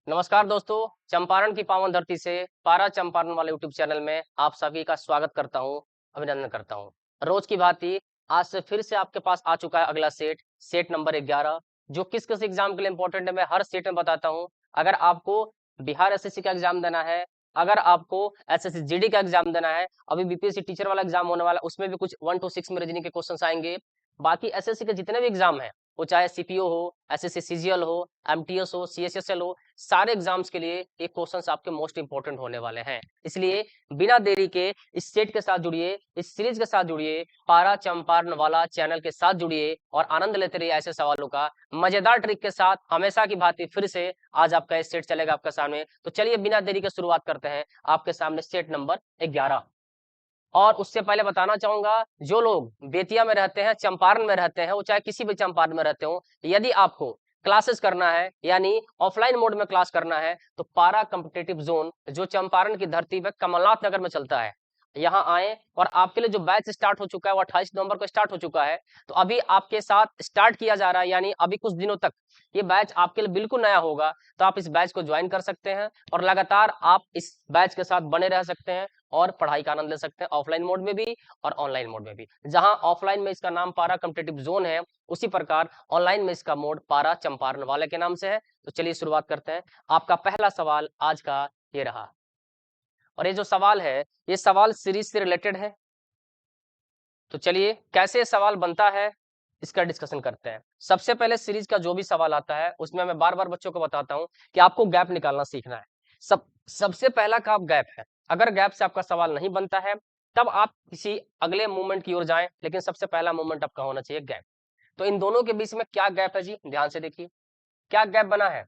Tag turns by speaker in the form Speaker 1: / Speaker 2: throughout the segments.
Speaker 1: नमस्कार दोस्तों, चंपारण की पावन धरती से पारा चंपारण वाले यूट्यूब चैनल में आप सभी का स्वागत करता हूं, अभिनंदन करता हूं। रोज की भांति आज से फिर से आपके पास आ चुका है अगला सेट नंबर 11, जो किस किस एग्जाम के लिए इंपॉर्टेंट है मैं हर सेट में बताता हूं। अगर आपको बिहार एसएससी का एग्जाम देना है, अगर आपको एसएससी जीडी का एग्जाम देना है, अभी बीपीएससी टीचर वाला एग्जाम होने वाला है, उसमें भी कुछ 1 to 6 में रीजनिंग के क्वेश्चन आएंगे। बाकी एसएससी के जितने भी एग्जाम है, वो चाहे सीपीओ हो, एसएससी सीजीएल हो, एमटीएस हो, सीएसएसएल हो, सारे एग्जाम्स के लिए ये क्वेश्चंस आपके मोस्ट इंपोर्टेंट होने वाले हैं। इसलिए बिना देरी के इस सेट के साथ जुड़िए, इस सीरीज के साथ जुड़िए, पारा चंपारण वाला चैनल के साथ जुड़िए और आनंद लेते रहिए ऐसे सवालों का। मजेदार ट्रिक के साथ हमेशा की भांति फिर से आज आपका इस सेट चलेगा आपके सामने। तो चलिए बिना देरी के शुरुआत करते हैं आपके सामने सेट नंबर 11। और उससे पहले बताना चाहूंगा, जो लोग बेतिया में रहते हैं, चंपारण में रहते हैं, वो चाहे किसी भी चंपारण में रहते हो, यदि आपको क्लासेस करना है यानी ऑफलाइन मोड में क्लास करना है, तो पारा कॉम्पिटिटिव जोन जो चंपारण की धरती पे कमलनाथ नगर में चलता है, यहाँ आए। और आपके लिए जो बैच स्टार्ट हो चुका है वो 28 नवंबर को स्टार्ट हो चुका है। तो अभी आपके साथ स्टार्ट किया जा रहा है, यानी अभी कुछ दिनों तक ये बैच आपके लिए बिल्कुल नया होगा। तो आप इस बैच को ज्वाइन कर सकते हैं और लगातार आप इस बैच के साथ बने रह सकते हैं और पढ़ाई का आनंद ले सकते हैं, ऑफलाइन मोड में भी और ऑनलाइन मोड में भी। जहां ऑफलाइन में इसका नाम पारा कॉम्पिटिटिव जोन है, उसी प्रकार ऑनलाइन में इसका मोड पारा चंपारण वाले के नाम से है। तो चलिए शुरुआत करते हैं। आपका पहला सवाल आज का ये रहा, और ये जो सवाल है, ये सवाल सीरीज से रिलेटेड है। तो चलिए कैसे सवाल बनता है इसका डिस्कशन करते हैं। सबसे पहले सीरीज का जो भी सवाल आता है उसमें मैं बार बार बच्चों को बताता हूं कि आपको गैप निकालना सीखना है। सबसे पहला काम गैप है। अगर गैप से आपका सवाल नहीं बनता है, तब आप किसी अगले मूवमेंट की ओर जाएं, लेकिन सबसे पहला मूवमेंट आपका होना चाहिए गैप। तो इन दोनों के बीच में क्या गैप है जी, ध्यान से देखिए। क्या गैप बना है?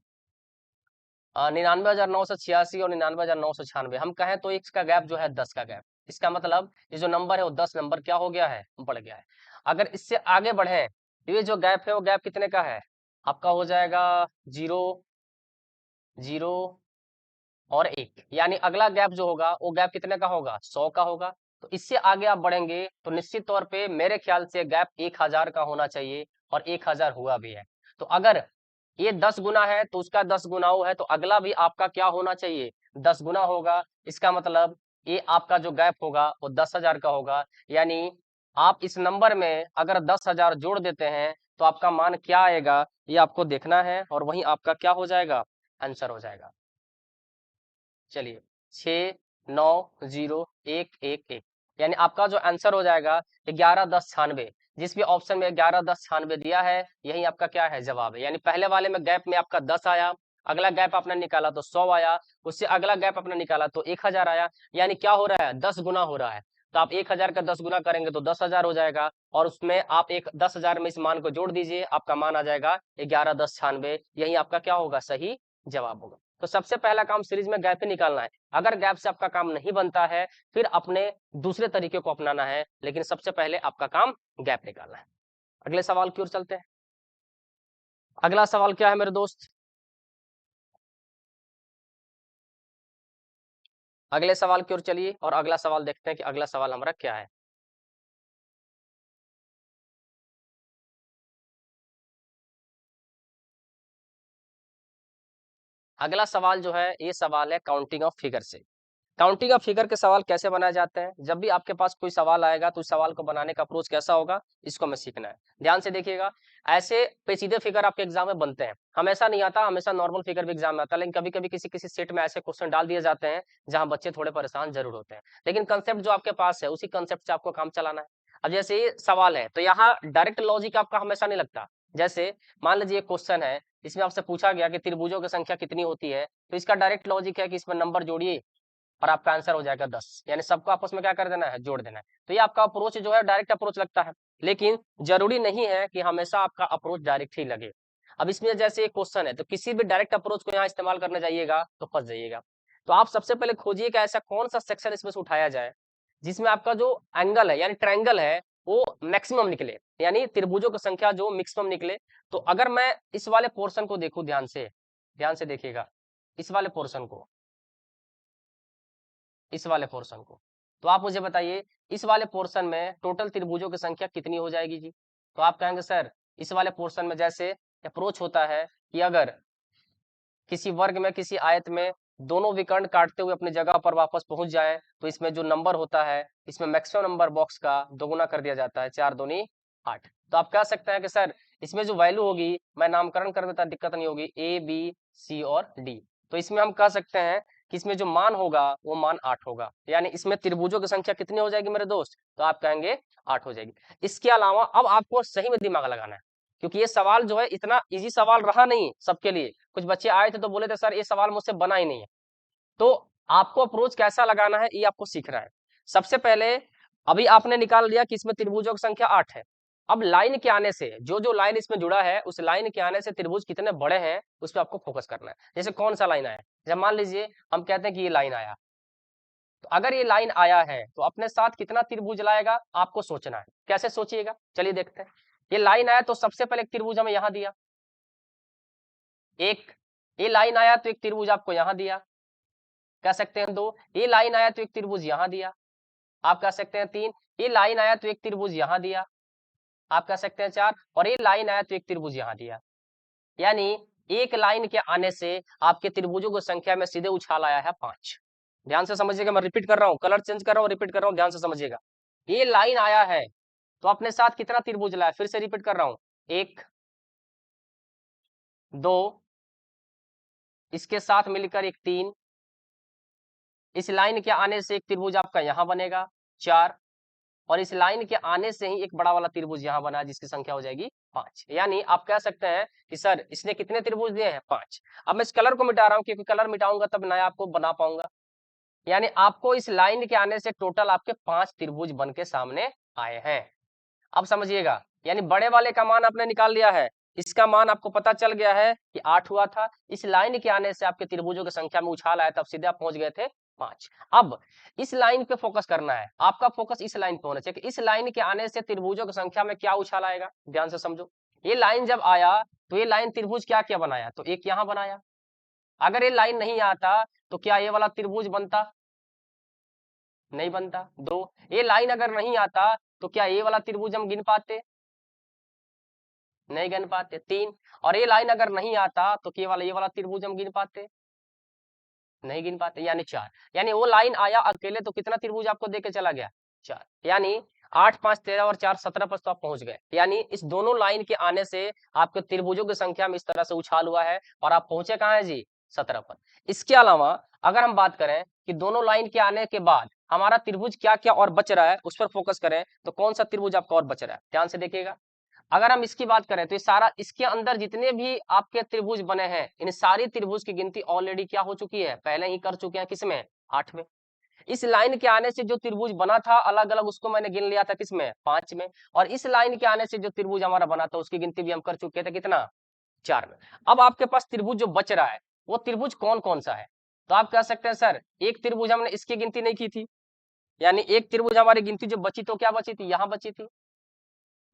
Speaker 1: 99,986 और 99,996। हम कहें तो इसका गैप जो है 10 का गैप। इसका मतलब ये जो नंबर है वो 10 नंबर क्या हो गया है, बढ़ गया है। अगर इससे आगे बढ़े, ये जो गैप है वो गैप कितने का है? आपका हो जाएगा 0, 0 और 1। यानी अगला गैप जो होगा वो गैप कितने का होगा? 100 का होगा। तो इससे आगे आप बढ़ेंगे तो निश्चित तौर पे मेरे ख्याल से गैप 1000 का होना चाहिए, और 1000 हुआ भी है। तो अगर ये 10 गुना है तो उसका 10 गुनाओ है, तो अगला भी आपका क्या होना चाहिए? 10 गुना होगा। इसका मतलब ये आपका जो गैप होगा वो 10,000 का होगा। यानी आप इस नंबर में अगर 10,000 जोड़ देते हैं तो आपका मान क्या आएगा, ये आपको देखना है, और वहीं आपका क्या हो जाएगा? आंसर हो जाएगा। चलिए 6,9,0,1,1,1, यानी आपका जो आंसर हो जाएगा 11,10,96। जिस भी ऑप्शन में 11,10,96 दिया है, यही आपका क्या है? जवाब है। यानी पहले वाले में गैप में आपका 10 आया, अगला गैप आपने निकाला तो 100 आया, उससे अगला गैप आपने निकाला तो 1000 आया। यानी क्या हो रहा है? 10 गुना हो रहा है। तो आप 1000 का 10 गुना करेंगे तो 10,000 हो जाएगा, और उसमें आप एक 10,000 में इस मान को जोड़ दीजिए, आपका मान आ जाएगा 11,10,96। यही आपका क्या होगा? सही जवाब होगा। तो सबसे पहला काम सीरीज में गैप ही निकालना है। अगर गैप से आपका काम नहीं बनता है, फिर अपने दूसरे तरीके को अपनाना है, लेकिन सबसे पहले आपका काम गैप निकालना है। अगले सवाल की ओर चलते हैं। अगला सवाल क्या है मेरे दोस्त? अगले सवाल की ओर चलिए और अगला सवाल देखते हैं कि अगला सवाल हमारा क्या है। अगला सवाल जो है, ये सवाल है काउंटिंग ऑफ फिगर से। काउंटिंग ऑफ फिगर के सवाल कैसे बनाए जाते हैं? जब भी आपके पास कोई सवाल आएगा तो उस सवाल को बनाने का अप्रोच कैसा होगा, इसको हमें सीखना है। ध्यान से देखिएगा। ऐसे पेचीदे फिगर आपके एग्जाम में बनते हैं, हमेशा नहीं आता, हमेशा नॉर्मल फिगर भी एग्जाम में आता है, लेकिन कभी कभी किसी किसी सेट में ऐसे क्वेश्चन डाल दिए जाते हैं जहां बच्चे थोड़े परेशान जरूर होते हैं। लेकिन कंसेप्ट जो आपके पास है उसी कंसेप्ट से आपको काम चलाना है। अब जैसे ये सवाल है तो यहाँ डायरेक्ट लॉजिक आपका हमेशा नहीं लगता। जैसे मान लीजिए क्वेश्चन है, इसमें आपसे पूछा गया कि त्रिभुजों की संख्या कितनी होती है, तो इसका डायरेक्ट लॉजिक है कि इसमें नंबर जोड़िए और आपका आंसर हो जाएगा 10। यानी सबको आपस में क्या कर देना है? जोड़ देना है। तो ये आपका अप्रोच जो है डायरेक्ट अप्रोच लगता है, लेकिन जरूरी नहीं है कि हमेशा आपका अप्रोच डायरेक्ट ही लगे। अब इसमें जैसे एक क्वेश्चन है, तो किसी भी डायरेक्ट अप्रोच को यहाँ इस्तेमाल करने जाइएगा तो फंस जाइएगा। तो आप सबसे पहले खोजिए कि ऐसा कौन सा सेक्शन इसमें से उठाया जाए जिसमें आपका जो एंगल है यानी ट्रायंगल है वो मैक्सिमम निकले, यानी त्रिभुजों की संख्या जो मैक्सिमम निकले। तो अगर मैं इस वाले पोर्शन को देखूं, ध्यान से देखिएगा, इस वाले पोर्शन को, इस वाले पोर्शन को, तो आप मुझे बताइए इस वाले पोर्शन में टोटल त्रिभुजों की संख्या कितनी हो जाएगी जी? तो आप कहेंगे सर इस वाले पोर्शन में जैसे अप्रोच होता है कि अगर किसी वर्ग में, किसी आयत में दोनों विकर्ण काटते हुए अपनी जगह पर वापस पहुंच जाए तो इसमें जो नंबर होता है, इसमें मैक्सिमम नंबर बॉक्स का दोगुना कर दिया जाता है, 4 दूनी 8। तो आप कह सकते हैं कि सर इसमें जो वैल्यू होगी, मैं नामकरण कर देता, दिक्कत नहीं होगी, ए बी सी और डी। तो इसमें हम कह सकते हैं कि इसमें जो मान होगा वो मान 8 होगा, यानी इसमें त्रिभुजों की संख्या कितनी हो जाएगी मेरे दोस्त? तो आप कहेंगे 8 हो जाएगी। इसके अलावा अब आपको सही में दिमाग लगाना है, क्योंकि ये सवाल जो है इतना इजी सवाल रहा नहीं सबके लिए। कुछ बच्चे आए थे तो बोले थे सर ये सवाल मुझसे बना ही नहीं है। तो आपको अप्रोच कैसा लगाना है ये आपको सीखना है। सबसे पहले अभी आपने निकाल लिया कि इसमें त्रिभुजों की संख्या 8 है। अब लाइन के आने से जो लाइन इसमें जुड़ा है, उस लाइन के आने से त्रिभुज कितने बड़े हैं उस पर आपको फोकस करना है। जैसे कौन सा लाइन आया, जब मान लीजिए हम कहते हैं कि ये लाइन आया, तो अगर ये लाइन आया है तो अपने साथ कितना त्रिभुज लाएगा आपको सोचना है। कैसे सोचिएगा, चलिए देखते हैं। ये लाइन आया तो सबसे पहले एक त्रिभुज हमें यहां दिया, एक। ये लाइन आया तो एक त्रिभुज आपको यहां दिया, कह सकते हैं 2। ये लाइन आया तो एक त्रिभुज यहां दिया, आप कह सकते हैं 3। ये लाइन आया तो एक त्रिभुज यहां दिया, आप कह सकते हैं 4। और ये लाइन आया तो एक त्रिभुज यहां दिया। यानी एक लाइन के आने से आपके त्रिभुजों की संख्या में सीधे उछाल आया है 5। ध्यान से समझिएगा, मैं रिपीट कर रहा हूं, कलर चेंज कर रहा हूं, रिपीट कर रहा हूं, ध्यान से समझिएगा। ये लाइन आया है तो अपने साथ कितना त्रिभुज लाया, फिर से रिपीट कर रहा हूं, 1 2, इसके साथ मिलकर एक 3। इस लाइन के आने से एक त्रिभुज आपका यहां बनेगा 4, और इस लाइन के आने से ही एक बड़ा वाला त्रिभुज यहां बना जिसकी संख्या हो जाएगी 5। यानी आप कह सकते हैं कि सर इसने कितने त्रिभुज दिए हैं, 5। अब मैं इस कलर को मिटा रहा हूं क्योंकि कलर मिटाऊंगा तब नया आपको बना पाऊंगा। यानी आपको इस लाइन के आने से टोटल आपके 5 त्रिभुज बन के सामने आए हैं। अब समझिएगा, यानी बड़े वाले का मान आपने निकाल लिया है, इसका मान आपको पता चल गया है कि 8 हुआ था। इस लाइन के आने से आपके त्रिभुजों की संख्या में उछाल आया, तब सीधे आप पहुंच गए थे 5। अब इस लाइन पे फोकस करना है, आपका फोकस इस लाइन पे होना चाहिए कि इस लाइन के आने से त्रिभुजों की संख्या में क्या उछाल आएगा। ध्यान से समझो, ये लाइन जब आया तो ये लाइन त्रिभुज क्या क्या बनाया, तो एक यहां बनाया। अगर ये लाइन नहीं आता तो क्या ये वाला त्रिभुज बनता, नहीं बनता। 2, ये लाइन अगर नहीं आता तो क्या ये वाला त्रिभुज हम गिन पाते, नहीं गिन पाते। 3, और ये लाइन अगर नहीं आता तो केवल ये वाला त्रिभुज हम गिन पाते, नहीं गिन पाते। यानी 4, यानी वो लाइन आया अकेले तो कितना त्रिभुज आपको देके चला गया, 4। यानी 8 5 13 और 4 17 पर तो आप पहुंच गए। यानी इस दोनों लाइन के आने से आपके त्रिभुजों की संख्या में इस तरह से उछाल हुआ है और आप पहुंचे कहाँ है जी, 17 पर। इसके अलावा अगर हम बात करें कि दोनों लाइन के आने के बाद हमारा त्रिभुज क्या क्या और बच रहा है उस पर फोकस करें, तो कौन सा त्रिभुज आपका और बच रहा है, ध्यान से देखिएगा। अगर हम इसकी बात करें तो ये सारा, इसके अंदर जितने भी आपके त्रिभुज बने हैं इन सारी त्रिभुज की गिनती ऑलरेडी क्या हो चुकी है, पहले ही कर चुके हैं, किसमें, 8 में। इस लाइन के आने से जो त्रिभुज बना था अलग अलग, उसको मैंने गिन लिया था किसमें, 5 में। और इस लाइन के आने से जो त्रिभुज हमारा बना था उसकी गिनती भी हम कर चुके थे, कितना, 4 में। अब आपके पास त्रिभुज जो बच रहा है वो त्रिभुज कौन कौन सा है, तो आप कह सकते हैं सर एक त्रिभुज हमने इसकी गिनती नहीं की थी, यानी एक त्रिभुज हमारी गिनती जो बची तो क्या बची थी, यहाँ बची थी,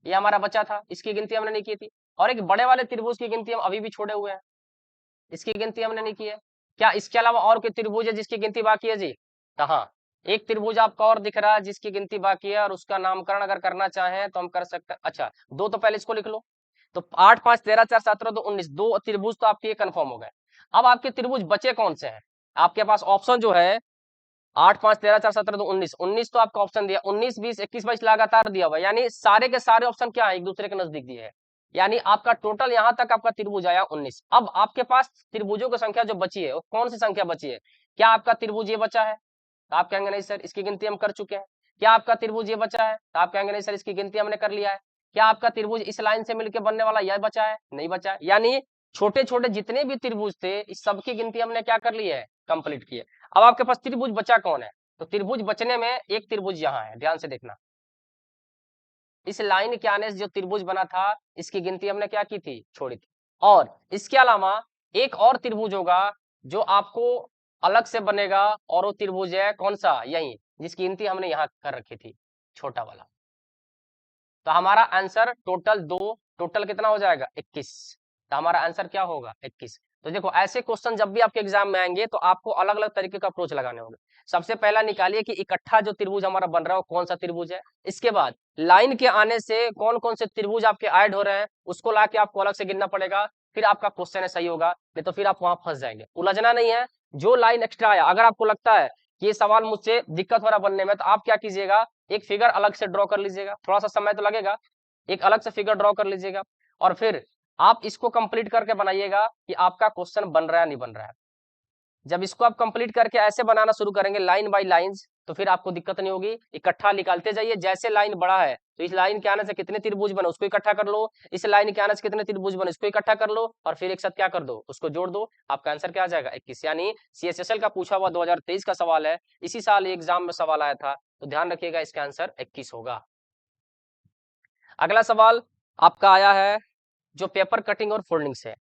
Speaker 1: ये हमारा बचा था, इसकी गिनती हमने नहीं की थी। और एक बड़े वाले त्रिभुज की गिनती हम अभी भी छोड़े हुए हैं, इसकी गिनती हमने नहीं की है। क्या इसके अलावा और कोई त्रिभुज है जिसकी गिनती बाकी है जी, तो हाँ, एक त्रिभुज आपका और दिख रहा है जिसकी गिनती बाकी है, और उसका नामकरण अगर करना चाहें तो हम कर सकते हैं। अच्छा, 2 तो पहले इसको लिख लो। तो 8 5 13 4 17 2 19, 2 त्रिभुज तो आपके कंफर्म हो गए। अब आपके त्रिभुज बचे कौन से हैं, आपके पास ऑप्शन जो है 8 5 13 4 17 2 19, 19 तो आपका ऑप्शन दिया, 19 20 21 22 लगातार दिया हुआ, यानी सारे के सारे ऑप्शन क्या है, एक दूसरे के नजदीक दिए है। यानी आपका टोटल यहां तक आपका त्रिभुज आया 19। अब आपके पास त्रिभुजों की संख्या जो बची है वो कौन सी संख्या बची है, क्या आपका त्रिभुज ये बचा है, तो आप कहेंगे नहीं सर इसकी गिनती हम कर चुके हैं। क्या आपका त्रिभुज ये बचा है, तो आप कहेंगे नहीं सर इसकी गिनती हमने कर लिया है। क्या आपका त्रिभुज इस लाइन से मिलकर बनने वाला यह बचा है, नहीं बचा है। यानी छोटे छोटे जितने भी त्रिभुज थे इस सबकी गिनती हमने क्या कर ली है, कंप्लीट की है। अब आपके पास त्रिभुज बचा कौन है, तो त्रिभुज बचने में एक त्रिभुज यहाँ है, ध्यान से देखना। इस लाइन के आने से जो त्रिभुज बना था इसकी गिनती हमने क्या की थी, छोड़ी थी। और इसके अलावा एक और त्रिभुज होगा जो आपको अलग से बनेगा, और वो त्रिभुज है कौन सा, यही जिसकी गिनती हमने यहाँ कर रखी थी, छोटा वाला। तो हमारा आंसर टोटल 2, टोटल कितना हो जाएगा 21। तो हमारा आंसर क्या होगा 21। तो देखो ऐसे क्वेश्चन जब भी आपके एग्जाम में आएंगे तो आपको अलग अलग तरीके का अप्रोच लगाने होंगे। सबसे पहला निकालिए कि इकट्ठा जो त्रिभुज हमारा बन रहा है वो कौन सा त्रिभुज है। इसके बाद लाइन के आने से कौन कौन से त्रिभुज आपके ऐड हो रहे हैं उसको लाके आपको अलग से गिनना पड़ेगा। फिर आपका क्वेश्चन है सही होगा, नहीं तो फिर आप वहां फंस जाएंगे। उलझना नहीं है, जो लाइन एक्स्ट्रा आया, अगर आपको लगता है कि ये सवाल मुझसे दिक्कत हो रहा बनने में, तो आप क्या कीजिएगा, एक फिगर अलग से ड्रॉ कर लीजिएगा, थोड़ा सा समय तो लगेगा, एक अलग से फिगर ड्रॉ कर लीजिएगा और फिर आप इसको कंप्लीट करके बनाइएगा कि आपका क्वेश्चन बन रहा है नहीं बन रहा है। जब इसको आप कंप्लीट करके ऐसे बनाना शुरू करेंगे लाइन बाय लाइंस, तो फिर आपको दिक्कत नहीं होगी, इकट्ठा निकालते जाइए। जैसे लाइन बड़ा है तो इस लाइन के आने से कितने त्रिभुज बने उसको इकट्ठा कर लो, इस लाइन के आने से कितने त्रिभुज बने इसको इकट्ठा कर लो और फिर एक साथ क्या कर दो, उसको जोड़ दो, आपका आंसर क्या आ जाएगा 21। यानी सीएचएसएल का पूछा हुआ 2023 का सवाल है, इसी साल एग्जाम में सवाल आया था, तो ध्यान रखिएगा इसका आंसर 21 होगा। अगला सवाल आपका आया है जो पेपर कटिंग और फोल्डिंग से,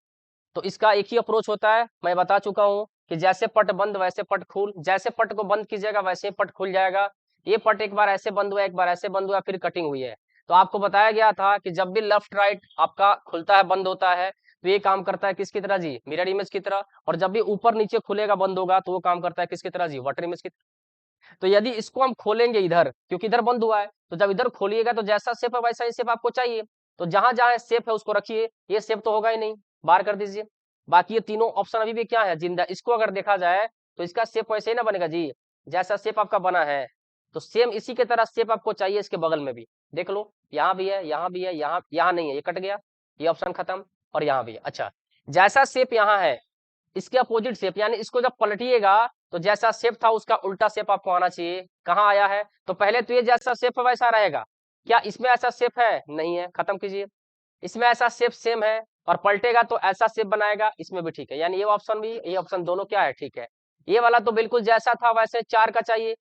Speaker 1: तो इसका एक ही अप्रोच होता है, मैं बता चुका हूं कि जैसे पट बंद वैसे पट खुल, जैसे पट को बंद कीजिएगा वैसे पट खुल जाएगा। ये पट एक बार ऐसे बंद हुआ, एक बार ऐसे बंद हुआ, फिर कटिंग हुई है। तो आपको बताया गया था कि जब भी लेफ्ट राइट आपका खुलता है बंद होता है तो ये काम करता है किसकी तरह जी, मिरर इमेज की तरह, और जब भी ऊपर नीचे खुलेगा बंद होगा तो वो काम करता है किसकी तरह जी, वाटर इमेज की तरह। तो यदि इसको हम खोलेंगे इधर, क्योंकि इधर बंद हुआ है, तो जब इधर खोलिएगा तो जैसा शेप है वैसा ही शेप आपको चाहिए, तो जहां जहां शेप है उसको रखिए, ये शेप तो होगा ही नहीं, बाहर कर दीजिए। बाकी ये तीनों ऑप्शन अभी भी क्या है, जिंदा। इसको अगर देखा जाए तो इसका शेप वैसे ही ना बनेगा जी, जैसा शेप आपका बना है, तो सेम इसी के तरह शेप आपको चाहिए इसके बगल में भी। देख लो, यहाँ भी है, यहाँ भी है, यहाँ नहीं है, ये कट गया, ये ऑप्शन खत्म, और यहाँ भी है। अच्छा, जैसा शेप यहाँ है इसके अपोजिट शेप, यानी इसको जब पलटिएगा तो जैसा शेप था उसका उल्टा शेप आपको आना चाहिए। कहाँ आया है, तो पहले तो ये जैसा शेप है वैसा रहेगा, क्या इसमें ऐसा शेप है, नहीं है, खत्म कीजिए। इसमें ऐसा शेप सेम है और पलटेगा तो ऐसा शेप बनाएगा, इसमें भी ठीक है, यानी ये ऑप्शन भी ये ऑप्शन दोनों क्या है, ठीक है। ये वाला तो बिल्कुल जैसा था वैसे 4 का चाहिए,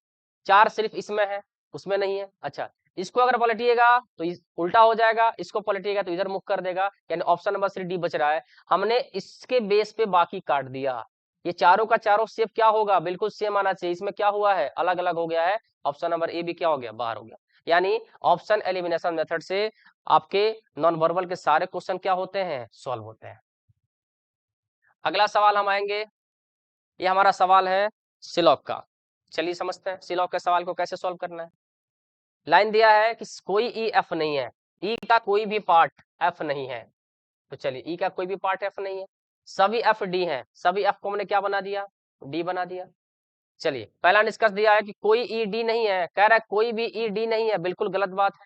Speaker 1: 4 सिर्फ इसमें है, उसमें नहीं है। अच्छा, इसको अगर पलटिएगा तो उल्टा हो जाएगा, इसको पलटिएगा तो इधर मुख कर देगा, यानी ऑप्शन नंबर 3 डी बच रहा है। हमने इसके बेस पे बाकी काट दिया, ये चारों का चारों शेप क्या होगा, बिल्कुल सेम आना चाहिए, इसमें क्या हुआ है, अलग अलग हो गया है, ऑप्शन नंबर ए भी क्या हो गया, बाहर हो गया। यानी ऑप्शन एलिमिनेशन मेथड से आपके नॉन वर्बल के सारे क्वेश्चन क्या होते हैं, सॉल्व होते हैं। अगला सवाल हम आएंगे, ये हमारा सवाल है सिलॉक का। चलिए समझते हैं सिलॉक के सवाल को कैसे सॉल्व करना है। लाइन दिया है कि कोई ई एफ नहीं है, ई का कोई भी पार्ट एफ नहीं है, तो चलिए ई का कोई भी पार्ट एफ नहीं है, सभी एफ डी हैं, सभी एफ को हमने क्या बना दिया, डी बना दिया। चलिए पहला निष्कर्ष दिया है कि कोई ई डी नहीं है, कह रहा है कोई भी ई डी नहीं है, बिल्कुल गलत बात है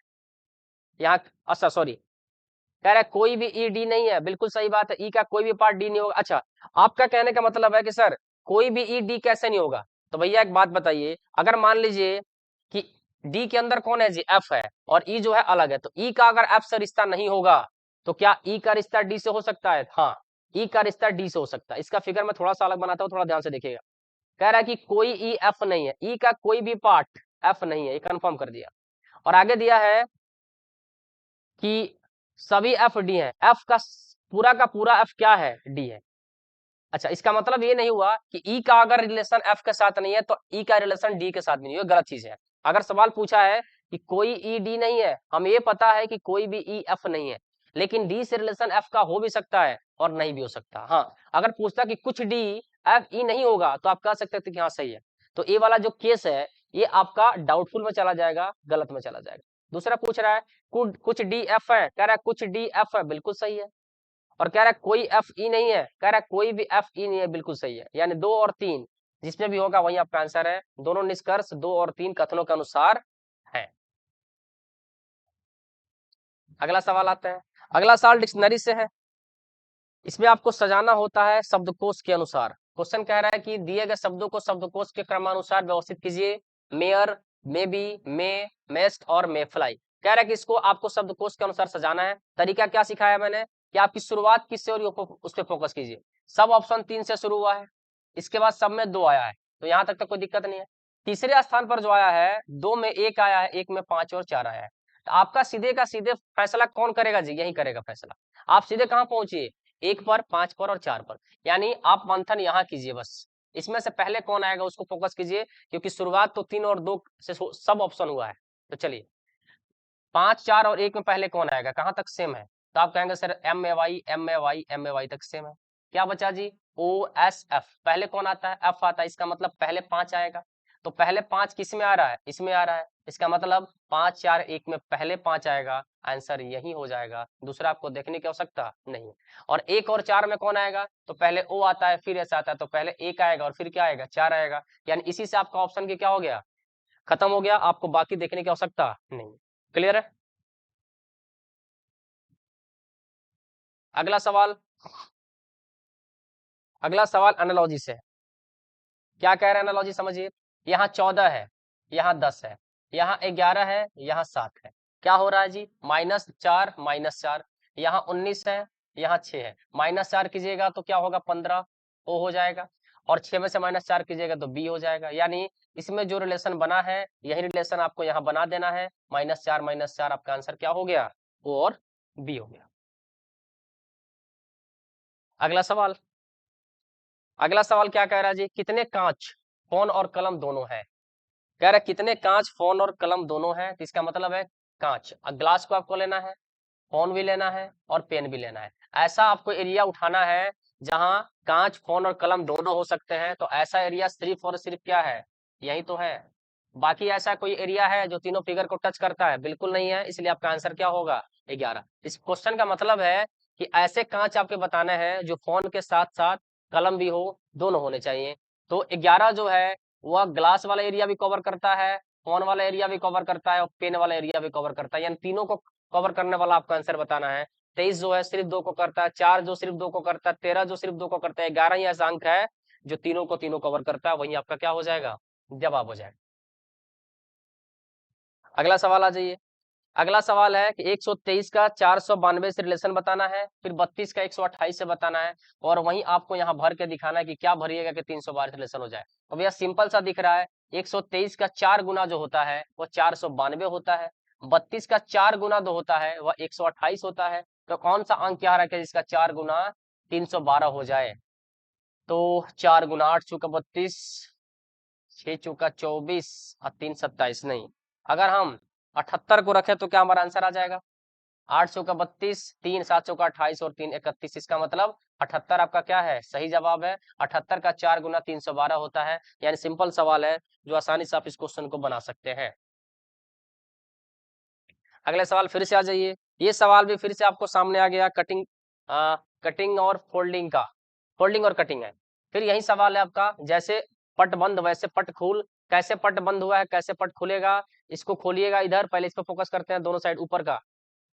Speaker 1: यहाँ। अच्छा सॉरी, कह रहा है कोई भी ई डी नहीं है, बिल्कुल सही बात है, ई का कोई भी पार्ट डी नहीं होगा। अच्छा, आपका कहने का मतलब है कि सर कोई भी ई डी कैसे नहीं होगा, तो भैया एक बात बताइए, अगर मान लीजिए कि डी के अंदर कौन है जी, एफ है, और ई जो है अलग है, तो ई का अगर एफ से रिश्ता नहीं होगा तो क्या ई का रिश्ता डी से हो सकता है, हाँ ई का रिश्ता डी से हो सकता है। इसका फिगर मैं थोड़ा सा अलग बनाता हूँ, थोड़ा ध्यान से देखिएगा। कह रहा है कि कोई ई एफ नहीं है, ई का कोई भी पार्ट एफ नहीं है, ये कंफर्म कर दिया। और आगे दिया है कि सभी एफ डी है, एफ का पूरा एफ क्या है, डी है। अच्छा, इसका मतलब ये नहीं हुआ कि ई का अगर रिलेशन एफ के साथ नहीं है तो ई का रिलेशन डी के साथ भी नहीं है, गलत चीज है। अगर सवाल पूछा है कि कोई ई डी नहीं है, हम ये पता है कि कोई भी ई एफ नहीं है, लेकिन डी से रिलेशन एफ का हो भी सकता है और नहीं भी हो सकता। हाँ, अगर पूछता कि कुछ डी एफ ई नहीं होगा तो आप कह सकते थे कि हाँ सही है। तो ये वाला जो केस है ये आपका डाउटफुल में चला जाएगा, गलत में चला जाएगा। दूसरा पूछ रहा है कुछ डी एफ है, कह रहा है कुछ डी एफ है, बिल्कुल सही है। और कह रहा है कोई एफ ई नहीं है, कह रहा है कोई भी एफ ई नहीं है, बिल्कुल सही है। यानी 2 और 3 जिसमें भी होगा वही आपका आंसर है। दोनों निष्कर्ष 2 और 3 कथनों के अनुसार है। अगला सवाल आता है, अगला सवाल डिक्शनरी से है, इसमें आपको सजाना होता है शब्दकोश के अनुसार। क्वेश्चन कह रहा है कि दिए गए शब्दों को शब्दकोश के क्रमानुसार व्यवस्थित कीजिए। मेयर, मे बी, मे, मेस्ट और मे फ्लाई। कह रहा है कि इसको आपको शब्दकोश के अनुसार सजाना है। तरीका क्या सिखाया मैंने कि आपकी शुरुआत किससे हो रही है उस पर फोकस कीजिए। सब ऑप्शन 3 से शुरू हुआ है, इसके बाद सब में 2 आया है, तो यहाँ तक कोई दिक्कत नहीं है। तीसरे स्थान पर जो आया है 2 में 1 आया है, 1 में 5 और 4 आया है। तो आपका सीधे का सीधे फैसला कौन करेगा जी, यही करेगा फैसला। आप सीधे कहाँ पहुंचिए, 1 पर, 5 पर और 4 पर, यानी आप मंथन यहाँ कीजिए बस। इसमें से पहले कौन आएगा उसको फोकस कीजिए, क्योंकि शुरुआत तो 3 और 2 से सब ऑप्शन हुआ है। तो चलिए 5, 4 और 1 में पहले कौन आएगा, कहाँ तक सेम है, तो आप कहेंगे sir M A Y M A Y M A Y तक सेम है। क्या बचा जी, ओ एस एफ, पहले कौन आता है, एफ आता है, इसका मतलब पहले 5 आएगा। तो पहले 5 किस में आ रहा है, इसमें आ रहा है, इसका मतलब 5 4 1 में पहले 5 आएगा, आंसर यही हो जाएगा, दूसरा आपको देखने की आवश्यकता नहीं। और 1 और 4 में कौन आएगा, तो पहले ओ आता है फिर ऐसा आता है, तो पहले 1 आएगा और फिर क्या आएगा, 4 आएगा, यानी इसी से आपका ऑप्शन की क्या हो गया, खत्म हो गया, आपको बाकी देखने की आवश्यकता नहीं। क्लियर है। अगला सवाल, अगला सवाल एनालॉजी से। क्या कह रहे हैं एनालॉजी समझिए, यहाँ 14 है, यहाँ 10 है, यहाँ 11 है, यहाँ 7 है, क्या हो रहा है जी, -4 -4, यहाँ 19 है, यहाँ 6 है, -4 कीजिएगा तो क्या होगा, 15 ओ हो जाएगा, और 6 में से -4 कीजिएगा तो बी हो जाएगा, यानी इसमें जो रिलेशन बना है यही रिलेशन आपको यहाँ बना देना है, -4 आपका आंसर क्या हो गया, ओ और बी हो गया। अगला सवाल, अगला सवाल क्या कह रहा है जी, कितने कांच फोन और कलम दोनों है, कह रहा है कितने कांच फोन और कलम दोनों है, तो इसका मतलब है कांच, ग्लास को आपको लेना है, फोन भी लेना है और पेन भी लेना है, ऐसा आपको एरिया उठाना है जहां कांच फोन और कलम दोनों हो सकते हैं, तो ऐसा एरिया सिर्फ और सिर्फ क्या है, यही तो है, बाकी ऐसा कोई एरिया है जो तीनों फिगर को टच करता है, बिल्कुल नहीं है, इसलिए आपका आंसर क्या होगा, 11। इस क्वेश्चन का मतलब है कि ऐसे कांच आपके बताने हैं जो फोन के साथ साथ कलम भी हो, दोनों होने चाहिए, तो 11 जो है वह ग्लास वाला एरिया भी कवर करता है, फोन वाला एरिया भी कवर करता है और पेन वाला एरिया भी कवर करता है, यानी तीनों को कवर करने वाला आपका आंसर बताना है। 23 जो है सिर्फ 2 को करता है, 4 जो सिर्फ 2 को करता है, 13 जो सिर्फ 2 को करता है, 11 ही ऐसा अंक है जो तीनों को तीनों कवर करता है, वही आपका क्या हो जाएगा, जवाब हो जाएगा। अगला सवाल आ जाइए, अगला सवाल है कि 123 का 492 से रिलेशन बताना है, फिर 32 का 128 से बताना है, और वहीं आपको यहाँ भर के दिखाना है कि क्या भरिएगा कि 312 से रिलेशन हो जाए। तो भैया सिंपल सा दिख रहा है, 123 का 4 गुना जो होता है वो 492 होता है, 32 का 4 गुना जो होता है वह 128 होता है, तो कौन सा अंक क्या रखे जिसका 4 गुना 312 हो जाए, तो 4 गुना 8 चौका 32, 6 चौका 24 और 3 27, नहीं, अगर हम 78 को रखें तो क्या हमारा आंसर आ जाएगा, 8 चौका 32, 3 7 चौका 28 और 3 31, इसका मतलब 78 आपका क्या है, सही जवाब है। 78 का 4 गुना 312 होता है, यानी सिंपल सवाल है जो आसानी से आप इस क्वेश्चन को बना सकते हैं। अगले सवाल फिर से आ जाइए, ये सवाल भी फिर से आपको सामने आ गया, कटिंग कटिंग और फोल्डिंग का, फोल्डिंग और कटिंग है, फिर यही सवाल है आपका, जैसे पट बंद वैसे पट खुल, कैसे पट बंद हुआ है कैसे पट खुलेगा, इसको खोलिएगा इधर, पहले इस पर फोकस करते हैं, दोनों साइड ऊपर का,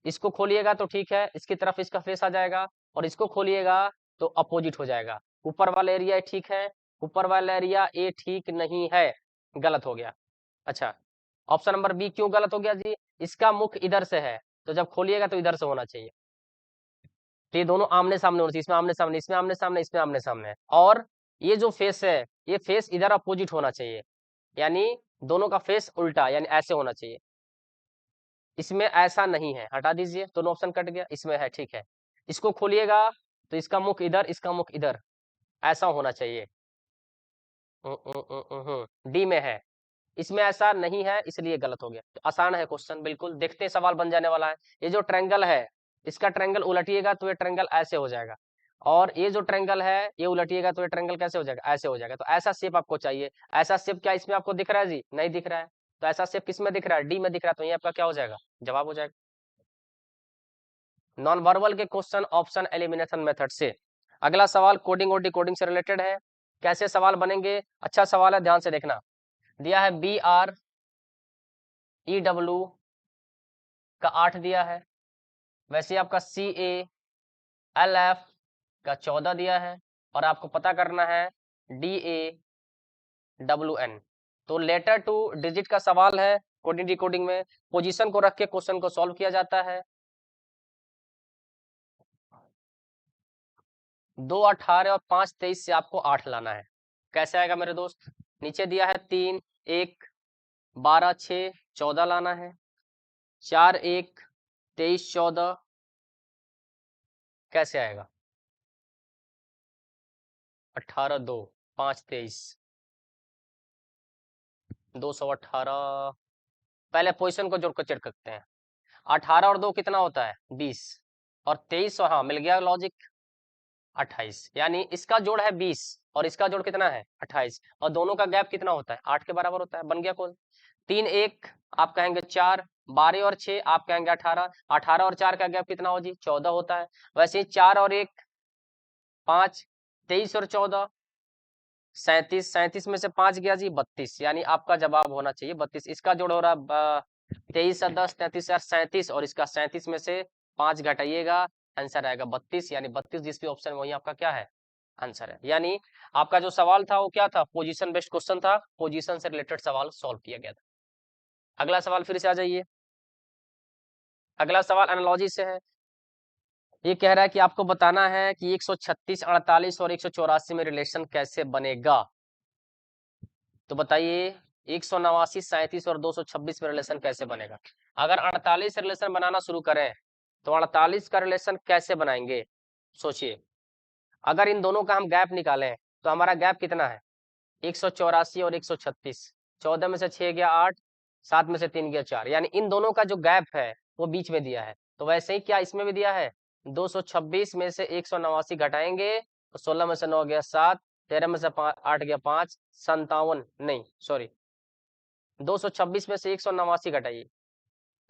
Speaker 1: इसको खोलिएगा तो ठीक है, इसकी तरफ इसका फेस आ जाएगा, और इसको खोलिएगा तो अपोजिट हो जाएगा, ऊपर वाला एरिया ठीक है, ऊपर वाला एरिया ए ठीक नहीं है, गलत हो गया। अच्छा, ऑप्शन नंबर बी क्यों गलत हो गया जी, इसका मुख इधर से है, तो जब खोलिएगा तो इधर से होना चाहिए, तो ये दोनों आमने सामने होना चाहिए, इसमें आमने सामने, इसमें आमने सामने, इसमें आमने सामने, और ये जो फेस है ये फेस इधर अपोजिट होना चाहिए, यानी दोनों का फेस उल्टा, यानी ऐसे होना चाहिए, इसमें ऐसा नहीं है, हटा दीजिए, दोनों ऑप्शन कट गया, इसमें है, ठीक है, इसको खोलिएगा तो इसका मुख इधर, इसका मुख इधर, ऐसा होना चाहिए, डी में है, इसमें ऐसा नहीं है इसलिए गलत हो गया, तो आसान है क्वेश्चन, बिल्कुल देखते हैं सवाल बन जाने वाला है। ये जो ट्रायंगल है इसका ट्रायंगल उलटिएगा तो ये ट्रायंगल ऐसे हो जाएगा, और ये जो ट्रायंगल है ये उलटिएगा तो ये ट्रायंगल कैसे हो जाएगा, ऐसे हो जाएगा, तो ऐसा शेप आपको चाहिए, ऐसा शेप क्या इसमें आपको दिख रहा है जी, नहीं दिख रहा है, तो ऐसा शेप किस में दिख रहा है, डी में दिख रहा है, तो ये आपका क्या हो जाएगा, जवाब हो जाएगा। नॉन वर्बल के क्वेश्चन ऑप्शन एलिमिनेशन मेथड से। अगला सवाल कोडिंग और डिकोडिंग से रिलेटेड है, कैसे सवाल बनेंगे, अच्छा सवाल है, ध्यान से देखना, दिया है BREW का 8 दिया है, वैसे आपका CALF का 14 दिया है, और आपको पता करना है DAWN, तो लेटर टू डिजिट का सवाल है, कोडिंग डिकोडिंग में पोजीशन को रख के क्वेश्चन को सॉल्व किया जाता है। 2 18 और 5 23 से आपको 8 लाना है, कैसे आएगा मेरे दोस्त, नीचे दिया है 3 1 12 6 14 लाना है, 4 1 23 14, कैसे आएगा, 18 2 5 23 218, पहले पोजीशन को जोड़कर चेक करते हैं, 18 और 2 कितना होता है 20, और 23, हाँ मिल गया लॉजिक, 28, यानी इसका जोड़ है 20 और इसका जोड़ कितना है 28, और दोनों का गैप कितना होता है 8 के बराबर होता है। बन गया कौन 3 1 आप कहेंगे 4, 12 और 6 आप कहेंगे 18, 18 और 4 का गैप कितना हो जी 14 होता है। वैसे ही 4 और 1 5, 23 और 14 37, 37 में से 5 गया जी 32, यानी आपका जवाब होना चाहिए 32। इसका जोड़ हो रहा 23 और 10 33 और 37, और इसका 37 में से 5 घटाइएगा, आंसर आएगा 32, यानी 32 जिस भी ऑप्शन में वही आपका क्या है आंसर है। यानी आपका जो सवाल था वो क्या था पोजीशन बेस्ड क्वेश्चन था, पोजीशन से रिलेटेड सवाल सॉल्व किया गया था। अगला सवाल फिर से आ जाइए। अगला सवाल एनालॉजी से है। ये कह रहा है कि आपको बताना है कि 136 48 और 184 में रिलेशन कैसे बनेगा। तो बताइए 189 37 और 226 में रिलेशन कैसे बनेगा। अगर 48 से रिलेशन बनाना शुरू करें तो 48 का रिलेशन कैसे बनाएंगे सोचिए। अगर इन दोनों का हम गैप निकालें तो हमारा गैप कितना है 184 और 136, 14 में से 6 गया 8, 7 में से 3 गया 4, यानी इन दोनों का जो गैप है वो बीच में दिया है। तो वैसे ही क्या इसमें भी दिया है 226 में से 189 घटाएंगे तो 16 में से 9 गया 7, 13 में से 8 गया 5, 57 नहीं सॉरी 226 में से 189 घटाइए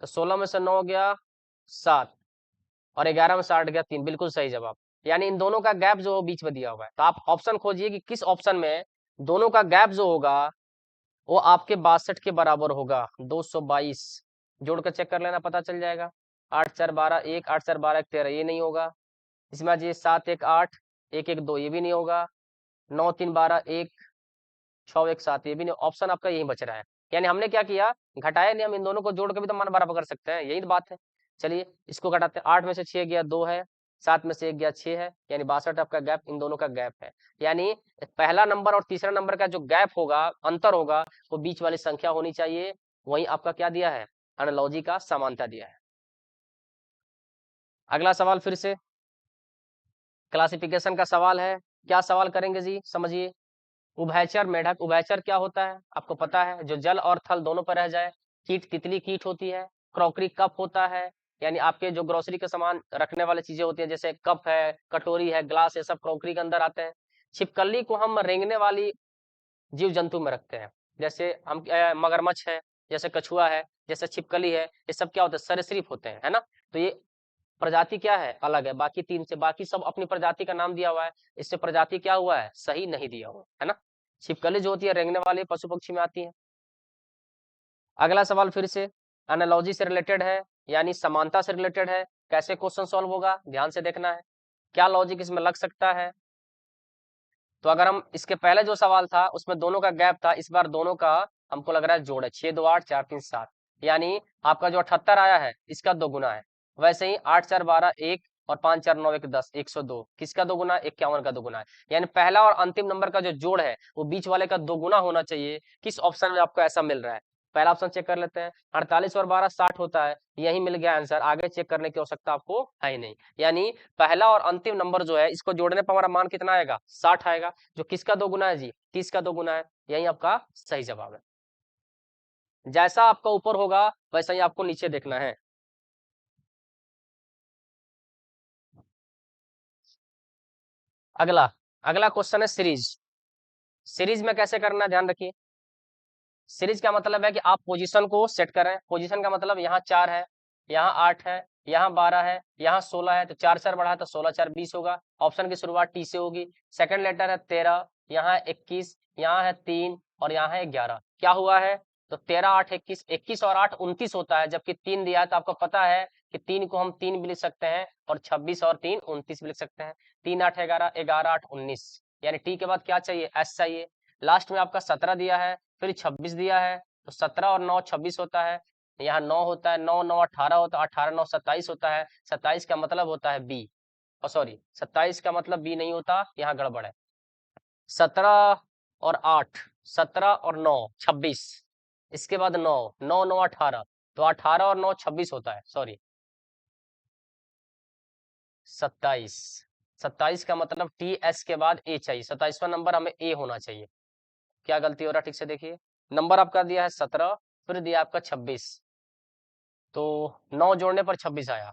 Speaker 1: तो 16 में से 9 गया 7 और 11 में से 8 गया 3, बिल्कुल सही जवाब। यानी इन दोनों का गैप जो बीच में दिया हुआ है, तो आप ऑप्शन खोजिए कि किस ऑप्शन में दोनों का गैप जो होगा वो आपके 62 के बराबर होगा। 222 जोड़ कर चेक कर लेना पता चल जाएगा। 8 4 12 1, 8 4 12 1 13, ये नहीं होगा। इसमें जी 7 1 8 1 1 2, ये भी नहीं होगा। 9 3 12 1 6 1 7, ये भी नहीं। ऑप्शन आपका यही बच रहा है। यानी हमने क्या किया घटाया नहीं, हम इन दोनों को जोड़ के भी तो मान बराबर कर सकते हैं, यही तो बात है। चलिए इसको घटाते हैं। 8 में से 6 गया 2 है, 7 में से 1 गया 6 है, यानी 62 आपका गैप इन दोनों का गैप है। यानी पहला नंबर और तीसरा नंबर का जो गैप होगा अंतर होगा वो बीच वाली संख्या होनी चाहिए। वही आपका क्या दिया है एनालॉजी का समानता दिया है। अगला सवाल फिर से क्लासिफिकेशन का सवाल है। क्या सवाल करेंगे जी समझिए। उभयचर मेढक, उभयचर क्या होता है आपको पता है, जो जल और थल दोनों पर रह जाए। कीट तितली कीट होती है। क्रॉकरी कप होता है, यानी आपके जो ग्रोसरी के सामान रखने वाली चीजें होती है जैसे कप है कटोरी है ग्लास, ये सब क्रॉकरी के अंदर आते हैं। छिपकली को हम रेंगने वाली जीव जंतु में रखते हैं, जैसे हम मगरमच्छ है, जैसे कछुआ है, जैसे छिपकली है, ये सब क्या होते हैं सरीसृप होते हैं, है ना। तो ये प्रजाति क्या है अलग है बाकी तीन से, बाकी सब अपनी प्रजाति का नाम दिया हुआ है, इससे प्रजाति क्या हुआ है सही नहीं दिया हुआ है ना। छिपकली जो होती है रेंगने वाले पशु पक्षी में आती है। अगला सवाल फिर से एनालॉजी से रिलेटेड है, यानी समानता से रिलेटेड है। कैसे क्वेश्चन सॉल्व होगा ध्यान से देखना है, क्या लॉजिक इसमें लग सकता है। तो अगर हम इसके पहले जो सवाल था उसमें दोनों का गैप था, इस बार दोनों का हमको लग रहा है जोड़ है 6 2 8 4 3 7, यानी आपका जो 78 आया है इसका 2 गुना है। वैसे ही 8 4 12 1 और 5 4 9 1 10, 102 किसका 2 गुना 51 का 2 गुना है। यानी पहला और अंतिम नंबर का जो जोड़ है वो बीच वाले का 2 गुना होना चाहिए। किस ऑप्शन में आपको ऐसा मिल रहा है पहला ऑप्शन चेक कर लेते हैं। 48 और 12 60 होता है, यही मिल गया आंसर, आगे चेक करने की आवश्यकता आपको है ही नहीं। यानी पहला और अंतिम नंबर जो है इसको जोड़ने पर हमारा मान कितना आएगा 60 आएगा, जो किसका 2 गुना है जी 30 का 2 गुना है। यही आपका सही जवाब है। जैसा आपका ऊपर होगा वैसा ही आपको नीचे देखना है। अगला अगला क्वेश्चन है सीरीज। सीरीज में कैसे करना है ध्यान रखिए। सीरीज का मतलब है कि आप पोजीशन को सेट करें। पोजीशन का मतलब यहाँ 4 है, यहाँ 8 है, यहाँ 12 है, यहाँ 16 है, तो 4 4 बढ़ा तो 16 4 20 होगा। ऑप्शन की शुरुआत टी से होगी। सेकंड लेटर है 13, यहाँ 21, यहाँ है 3 और यहाँ है 11। क्या हुआ है तो 13 8 21, 21 और 8 29 होता है, जबकि 3 दिया है तो आपको पता है कि 3 को हम 3 भी लिख सकते हैं और 26 और 3 29 भी लिख सकते हैं। 3 8 11, 11 8 19, यानी टी के बाद क्या चाहिए एस चाहिए। लास्ट में आपका 17 दिया है फिर 26 दिया है, तो 17 और 9 26 होता है। यहाँ 9 होता है, 9 9 18 होता है, 18 9 27 होता है। 27 का मतलब होता है बी, और सॉरी 27 का मतलब बी नहीं होता, यहाँ गड़बड़ है। 17 और 8, 17 और 9 26, इसके बाद 9 9 9 18, तो 18 और 9 26 होता है, सॉरी 27। 27 का मतलब टी एस के बाद ए चाहिए, 27वां नंबर हमें ए होना चाहिए। क्या गलती हो रहा है ठीक से देखिए। नंबर आपका दिया है 17, फिर दिया आपका 26, तो 9 जोड़ने पर 26 आया,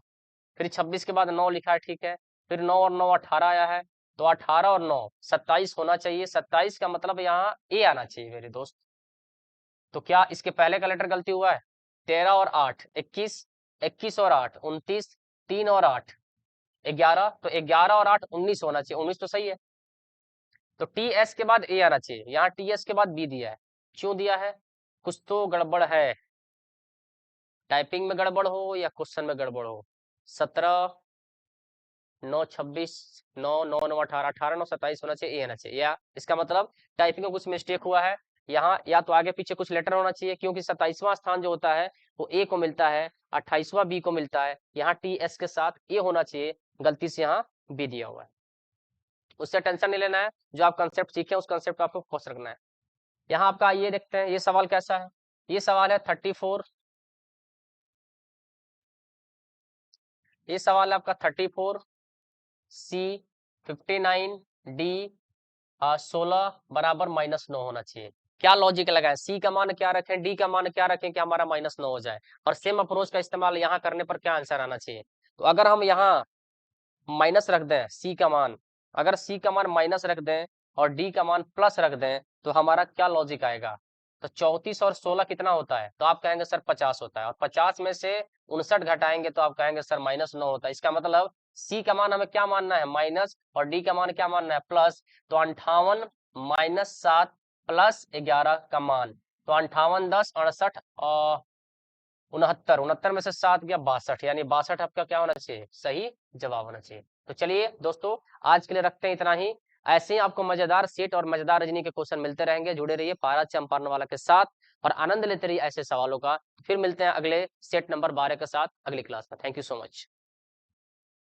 Speaker 1: फिर 26 के बाद 9 लिखा है ठीक है, फिर 9 और 9 18 आया है, तो 18 और 9 27 होना चाहिए। 27 का मतलब यहाँ ए आना चाहिए मेरे दोस्त। तो क्या इसके पहले का लेटर गलती हुआ है? 13 और 8 21, 21 और 8 29, 3 और 8 11, तो 11 और 8 19 होना चाहिए। 19 तो सही है। तो टी एस के बाद ए आना चाहिए, यहाँ टी एस के बाद बी दिया है। क्यों दिया है? कुछ तो गड़बड़ है, टाइपिंग में गड़बड़ हो या क्वेश्चन में गड़बड़ हो। 17 9 26 9 9 9 18 18 9 27 होना चाहिए, ए आना चाहिए। या इसका मतलब टाइपिंग में कुछ मिस्टेक हुआ है यहाँ, या तो आगे पीछे कुछ लेटर होना चाहिए, क्योंकि 27वां स्थान जो होता है वो ए को मिलता है, 28वां बी को मिलता है। यहाँ टी एस के साथ ए होना चाहिए, गलती से यहाँ बी दिया हुआ है। उससे टेंशन नहीं लेना है, जो आप कंसेप्ट सीखे उस कंसेप्ट को आपको फोकस रखना है। यहाँ आपका ये देखते हैं, ये सवाल कैसा है। ये सवाल है 34, ये सवाल है आपका 34 सी 59 डी 16 बराबर -9 होना चाहिए। क्या लॉजिक लगाए, सी का मान क्या रखें, डी का मान क्या रखें कि हमारा -9 हो जाए, और सेम अप्रोच का इस्तेमाल यहाँ करने पर क्या आंसर आना चाहिए। तो अगर हम यहाँ माइनस रख दें सी का मान, अगर सी का मान माइनस रख दें और डी का मान प्लस रख दें, तो हमारा क्या लॉजिक आएगा। तो 34 और 16 कितना होता है, तो आप कहेंगे सर 50 होता है, और 50 में से 59 घटाएंगे तो आप कहेंगे सर -9 होता है। इसका मतलब सी का मान हमें क्या मानना है, माइनस, और डी का मान क्या मानना है, प्लस। तो 58 -7 प्लस 11 का मान, तो 58 10 68 और 69, 69 में से 7 गया 62, यानी 62 आपका क्या होना चाहिए, सही जवाब होना चाहिए। तो चलिए दोस्तों, आज के लिए रखते हैं इतना ही। ऐसे ही आपको मजेदार सेट और मजेदार रीजनिंग के क्वेश्चन मिलते रहेंगे। जुड़े रहिए पारा चंपारण वाला के साथ और आनंद लेते रहिए ऐसे सवालों का। फिर मिलते हैं अगले सेट नंबर 12 के साथ अगली क्लास में। Thank you so much.